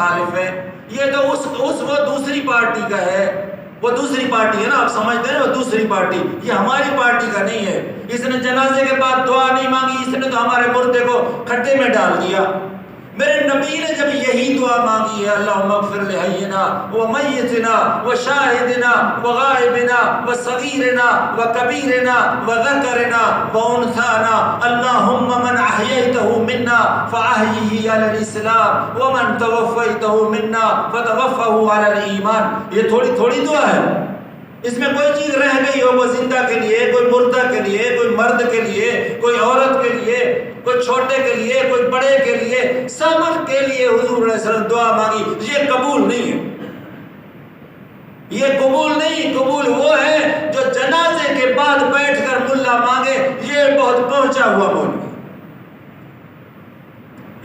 مخالف ہیں، یہ تو وہ دوسری پارٹی کا ہے، وہ دوسری پارٹی ہے نا، آپ سمجھتے ہیں وہ دوسری پارٹی، یہ ہماری پارٹی کا نہیں ہے۔ اس نے جنازے کے بعد دعا نہیں مانگی، اس نے تو ہمارے مردے کو کھڈے میں ڈال دیا۔ میرے نبی نے جب یہی دعا مانگی ہے، اللہم اغفر لحینا و میتنا و شاہدنا و غائبنا و صغیرنا و کبیرنا و ذکرنا و انثانا، اللہم من احییتہ منا فاحیہ علی الاسلام ومن توفیتہ منا فتوفہ علی الایمان۔ یہ تھوڑی تھوڑی دعا ہے، اس میں کوئی چیز رہ گئی ہو، کوئی زندہ کے لیے، کوئی مردہ کے لیے، کوئی مرد کے لیے، کوئی عورت کے لیے، کوئی چھوٹے کے لیے، کوئی بڑے کے لیے، سب کے لیے حضور علیہ السلام دعا مانگی۔ یہ قبول نہیں ہے، یہ قبول نہیں، قبول وہ ہے جو جنازے کے بعد بیٹھ کر ملا مانگے، یہ بہت پہنچا ہوا مولوی۔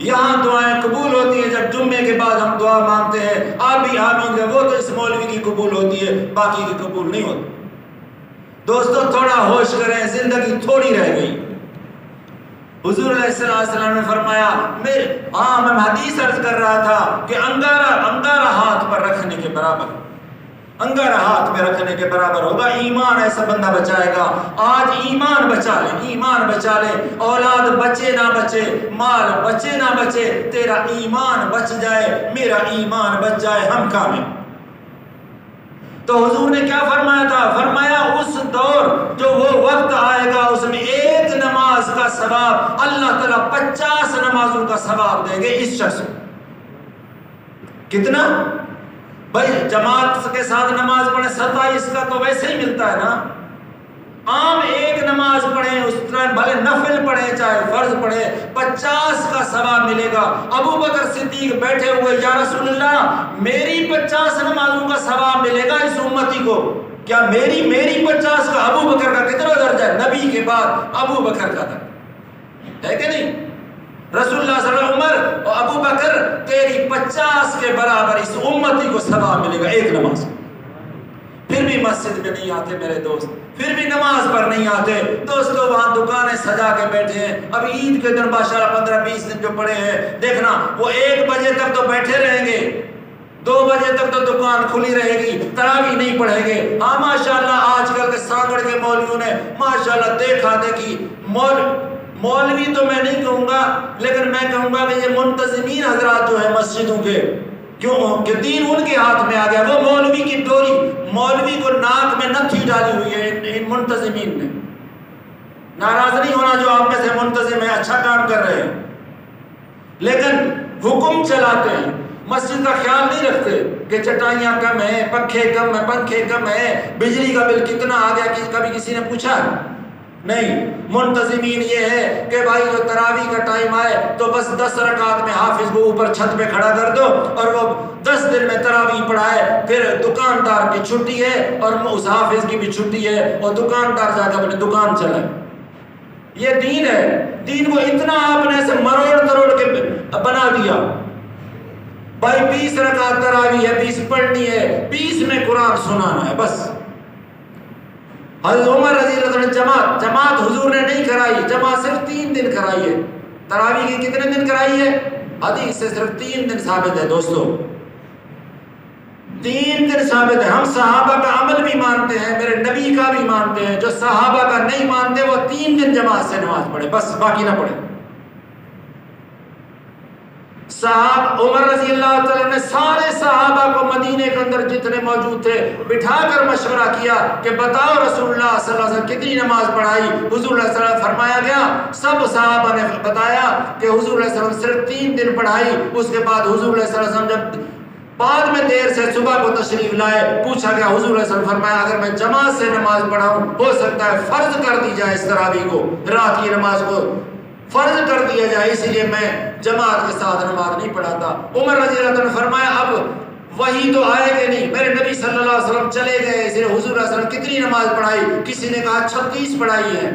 یہاں دعائیں قبول ہوتی ہیں جب جمعے کے بعد ہم دعا مانگتے ہیں، آپ بھی آمین کہ وہ تو اس مولوی کی قبول ہوتی ہے، باقی کی قبول نہیں ہوتی۔ دوستو تھوڑا ہوش کریں، زندگی تھوڑی رہ گئی۔ حضور علیہ السلام نے فرمایا، میں حدیث عرض کر رہا تھا کہ انگارہ ہاتھ پر رکھنے کے برابر، انگارہ ہاتھ میں رکھنے کے برابر ہوگا ایمان، ایسا بندہ بچائے گا۔ آج ایمان بچا لے، ایمان بچا لے، اولاد بچے نہ بچے، مال بچے نہ بچے، تیرا ایمان بچ جائے، میرا ایمان بچ جائے، ہم کامل۔ تو حضور نے کیا فرمایا تھا؟ فرمایا اس دور جو وہ وقت آئے گا اس میں ایک نماز کا ثواب اللہ تعالیٰ 50 نمازوں کا ثواب دیں گے اس شخص کو۔ کتنا؟ بھائی جماعت کے ساتھ نماز پڑھیں 27 کا تو ویسے ہی ملتا ہے نا، عام ایک نماز پڑھیں، اس طرح بھلے نفل پڑھیں چاہے فرض پڑھیں، 50 کا ثواب ملے گا۔ ابو بکر صدیق بیٹھے ہوئے، یا رسول اللہ میری 50 نمازوں کا ثواب ملے گا اس امتی کو؟ کیا میری 50 کا؟ ابو بکر کا کتنا درجہ ہے؟ نبی کے بعد ابو بکر کا درجہ ہے کہ نہیں؟ رسول اللہ صلی اللہ علیہ وسلم، عمر اور ابو بکر تیری 50 کے برابر اس امتی کو ثواب ملے گا ایک نماز۔ پھر بھی مسجد میں نہیں آتے میرے دوست، پھر بھی نماز پر نہیں آتے دوستو، وہاں دکانیں سجا کے بیٹھے ہیں۔ اب عید کے دن ماشاءاللہ 15-20 دن جو پڑے ہیں، دیکھنا وہ 1 بجے تک تو بیٹھے رہیں گے، 2 بجے تک تو دکان کھلی رہے گی، تراویح نہیں پڑھیں گے۔ ہاں ماشاءاللہ آج کل کے سانگڑ کے مولویوں نے ماشاءاللہ دیکھا دیکھی، مولوی تو میں نہیں کہوں گا، لیکن میں کہوں گا کہ یہ منتظمین حضرات جو ہیں مسجدوں کے، کیوں کہ دین ان کے ہاتھ میں آ گیا، وہ مولوی کی ڈوری، مولوی کو ناک میں نتھی ڈالی ہوئی ہے ان منتظمین نے۔ ناراض نہیں ہونا جو آپ میں سے منتظم ہے، اچھا کام کر رہے ہیں، لیکن حکم چلاتے ہیں، مسجد کا خیال نہیں رکھتے کہ چٹائیاں کم ہیں، پنکھے کم ہیں، بجلی کا بل کتنا آ گیا، کبھی کسی نے پوچھا؟ نہیں۔ منتظمین یہ ہے کہ بھائی جو تراویح کا ٹائم آئے تو بس 10 رکعت میں حافظ کو اوپر چھت پہ کھڑا کر دو اور وہ 10 دن میں تراویح پڑھائے، پھر دکاندار کی چھٹی ہے اور اس حافظ کی بھی چھٹی ہے اور دکاندار جا کے اپنی دکان چلائے۔ یہ دین ہے، دین کو اتنا آپ نے ایسے مروڑ کے بنا دیا۔ بھائی 20 رکعت تراویح ہے، 20 پڑھنی ہے، 20 میں قرآن سنانا ہے بس۔ حضرت عمر رضی اللہ عنہ جماعت حضور نے نہیں کرائی، جماعت صرف 3 دن کرائی ہے۔ تراویح کی کتنے دن کرائی ہے؟ حدیث سے صرف 3 دن ثابت ہے دوستو، 3 دن ثابت ہے۔ ہم صحابہ کا عمل بھی مانتے ہیں، میرے نبی کا بھی مانتے ہیں، جو صحابہ کا نہیں مانتے وہ 3 دن جماعت سے نماز پڑھے بس، باقی نہ پڑھے۔ صاحب عمر رضی اللہ تعالیٰ نے سارے صحابہ کو مدینے کے اندر جتنے موجود تھے بٹھا کر مشورہ کیا کہ بتاؤ رسول اللہ صلی اللہ علیہ وسلم کتنی نماز پڑھائی؟ حضور علیہ السلام فرمایا گیا، سب صحابہ نے بتایا کہ حضور علیہ السلام صرف 3 دن پڑھائی۔ اس کے بعد حضور علیہ السلام جب بعد میں دیر سے صبح کو تشریف لائے، پوچھا گیا، حضور علیہ السلام فرمایا اگر میں جماعت سے نماز پڑھاؤں ہو سکتا ہے فرض کر دی جائے، اس تراویح کو، رات کی نماز کو فرض کر دیا جائے، اس لیے میں جماعت کے ساتھ نماز نہیں پڑھاتا۔ عمر رضی اللہ عنہ نے فرمایا اب وہی تو آئے گے نہیں، میرے نبی صلی اللہ علیہ وسلم چلے گئے، اس لیے حضور علیہ وسلم کتنی نماز پڑھائی؟ کسی نے کہا 36 پڑھائی ہے،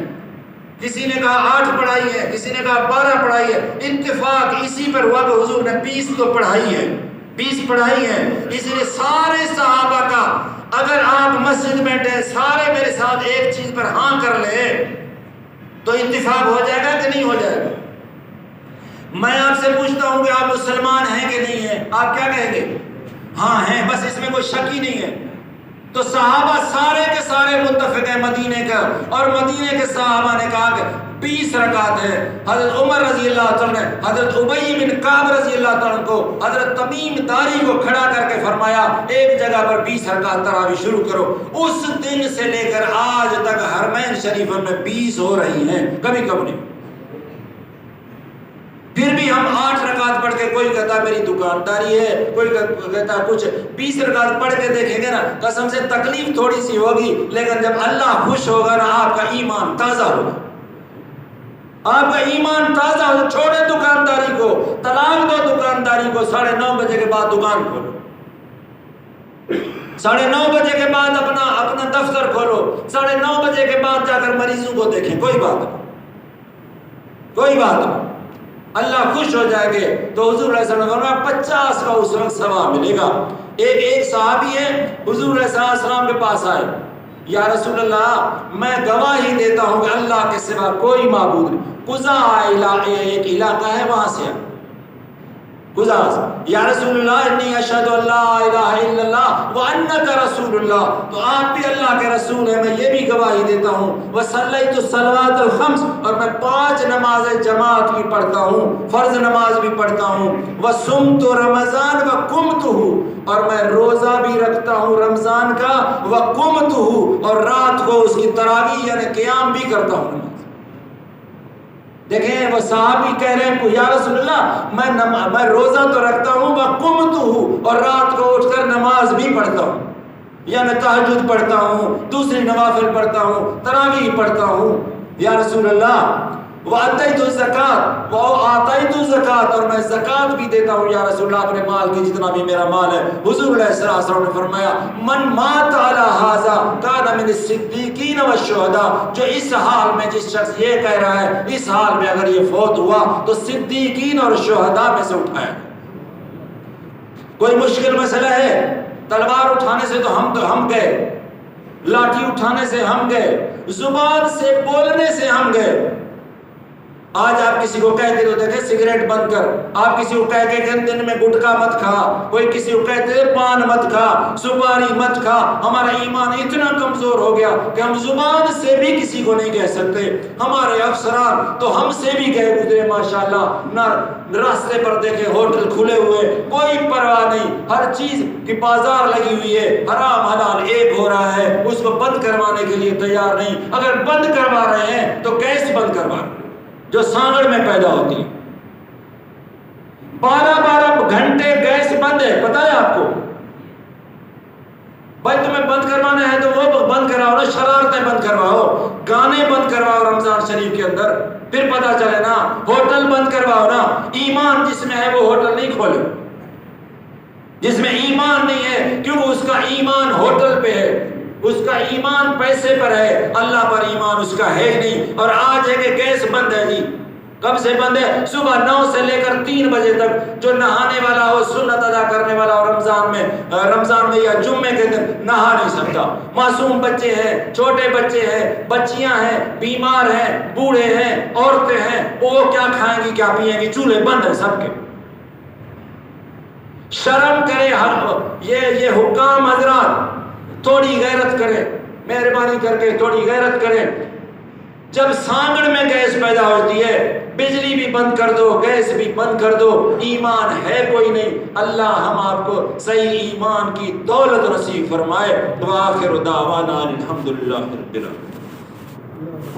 کسی نے کہا 8 پڑھائی ہے، کسی نے کہا 12 پڑھائی ہے۔ اتفاق اسی پر ہوا کہ حضور نے 20 تو پڑھائی ہے، 20 پڑھائی ہے۔ اس لیے سارے صحابہ کا اگر آپ مسجد میں بیٹھے سارے میرے ساتھ ایک چیز پر ہاں کر لے تو اتفاق ہو جائے گا کہ نہیں ہو جائے گا؟ میں آپ سے پوچھتا ہوں کہ آپ مسلمان ہیں کہ نہیں ہیں؟ آپ کیا کہیں گے؟ ہاں ہیں، بس اس میں کوئی شک ہی نہیں ہے۔ تو صحابہ سارے کے سارے متفق ہیں مدینے کا، اور مدینے کے صحابہ نے کہا کہ 20 رکعت ہے۔ حضرت عمر رضی اللہ تعالیٰ نے حضرت ابی بن کعب رضی اللہ تعالیٰ کو، حضرت تمیم داری کو کھڑا کر کے فرمایا ایک جگہ پر 20 رکعت تراویح شروع کرو۔ اس دن سے لے کر آج تک حرمین شریفوں میں 20 ہو رہی ہیں، کبھی کم نہیں۔ پھر بھی ہم 8 رکعت پڑھ کے، کوئی کہتا میری دکانداری ہے، کوئی کہتا کچھ، 20 رکعت پڑھ کے دیکھیں گے نا، قسم سے تکلیف تھوڑی سی ہوگی، لیکن جب اللہ خوش ہوگا نا آپ کا ایمان تازہ ہوگا، آپ کا ایمان تازہ ہو۔ چھوڑے دکانداری کو، طلاق دو دکانداری کو، 9:30 بجے کے بعد دکان کھولو، 9:30 بجے کے بعد اپنا دفتر کھولو، 9:30 بجے کے بعد جا کر مریضوں کو دیکھیں، کوئی بات نہیں، اللہ خوش ہو جائے گے۔ تو حضور علیہ السلام نے فرمایا 50 کا اس وقت ثواب ملے گا۔ ایک صحابی ہے حضور علیہ السلام کے پاس آئے، یا رسول اللہ میں گواہی دیتا ہوں کہ اللہ کے سوا کوئی معبود نہیں۔ قزا ایک علاقہ ہے، وہاں سے قزا، یا رسول اللہ انی اشہد ان لا الہ الا اللہ وانک رسول اللہ، تو آپ بھی اللہ کے رسول ہیں، میں یہ بھی گواہی دیتا ہوں۔ وصلیت الصلوات الخمس، اور میں 5 نمازیں جماعت کی پڑھتا ہوں، فرض نماز بھی پڑھتا ہوں۔ وصمت رمضان وقمتہ، اور میں روزہ بھی رکھتا ہوں رمضان کا، وقمتہ، اور رات کو اس کی تراویح یعنی قیام بھی کرتا ہوں۔ دیکھیں وہ صحابی کہہ رہے ہیں یا رسول اللہ میں روزہ تو رکھتا ہوں، وقمتہ، اور رات کو اٹھ کر نماز بھی پڑھتا ہوں، یعنی تہجد پڑھتا ہوں، دوسری نوافل پڑھتا ہوں، تراویح پڑھتا ہوں۔ یا رسول اللہ وَأَتَيْتُ الزَّكَاةَ وَآتَيْتُ الزَّكَاةَ، اور میں زکوٰۃ بھی دیتا ہوں یا رسول اللہ، اپنے مال کی جتنا بھی میرا مال ہے۔ حضور علیہ السلام نے فرمایا من مات علی ھذا کان من الصدیقین والشہداء، جو اس حال میں، جس شخص یہ کہہ رہا ہے اس حال میں اگر یہ فوت ہوا تو صدیقین اور شہداء میں سے اٹھائے۔ کوئی مشکل مسئلہ ہے، تلوار اٹھانے سے تو ہم گئے، لاٹھی اٹھانے سے ہم گئے، زبان سے بولنے سے ہم گئے۔ آج آپ کسی کو کہتے تو دیکھیں سگریٹ بند کر، آپ کسی کو کہہ کے دن میں گٹکا مت کھا، کوئی کسی کو کہتے پان مت کھا، سپاری مت کھا۔ ہمارا ایمان اتنا کمزور ہو گیا کہ ہم زبان سے بھی کسی کو نہیں کہہ سکتے۔ ہمارے افسران تو ہم سے بھی گئے گزرے ماشاءاللہ، نہ راستے پر دیکھے ہوٹل کھلے ہوئے، کوئی پرواہ نہیں، ہر چیز کی بازار لگی ہوئی ہے، حرام حلال ایک ہو رہا ہے، اس کو بند کروانے کے لیے تیار نہیں۔ اگر بند کروا رہے ہیں تو گیس بند کروا رہے ہیں جو سانگڑ میں پیدا ہوتی ہے، 12 گھنٹے گیس بند ہے، پتہ ہے آپ کو؟ بھائی تمہیں بند کروانا ہے تو وہ بند کراؤ نا، شرارتیں بند کرواؤ، گانے بند کرواؤ رمضان شریف کے اندر، پھر پتہ چلے نا۔ ہوٹل بند کرواؤ نا، ایمان جس میں ہے وہ ہوٹل نہیں کھولے، جس میں ایمان نہیں ہے، کیوں؟ اس کا ایمان ہوٹل پہ ہے، اس کا ایمان پیسے پر ہے، اللہ پر ایمان اس کا ہے ہی نہیں۔ اور آج ہے کہ گیس بند ہے جی، کب سے بند ہے؟ صبح 9 سے لے کر 3 بجے تک۔ جو نہانے والا ہو، سنت ادا کرنے والا ہو، رمضان میں یا جمعے کے دن نہا نہیں سکتا۔ معصوم بچے ہیں، چھوٹے بچے ہیں، بچیاں ہیں، بیمار ہیں، بوڑھے ہیں، عورتیں ہیں، وہ کیا کھائیں گی کیا پئیں گی؟ چولہے بند ہیں سب کے۔ شرم کرے یہ حکام حضرات، تھوڑی غیرت کریں، مہربانی کر کے تھوڑی غیرت کریں۔ جب سانگڑ میں گیس پیدا ہوتی ہے، بجلی بھی بند کر دو، گیس بھی بند کر دو، ایمان ہے کوئی نہیں۔ اللہ ہم آپ کو صحیح ایمان کی دولت نصیب فرمائے۔ وآخر دعوانا الحمدللہ رب العالمین۔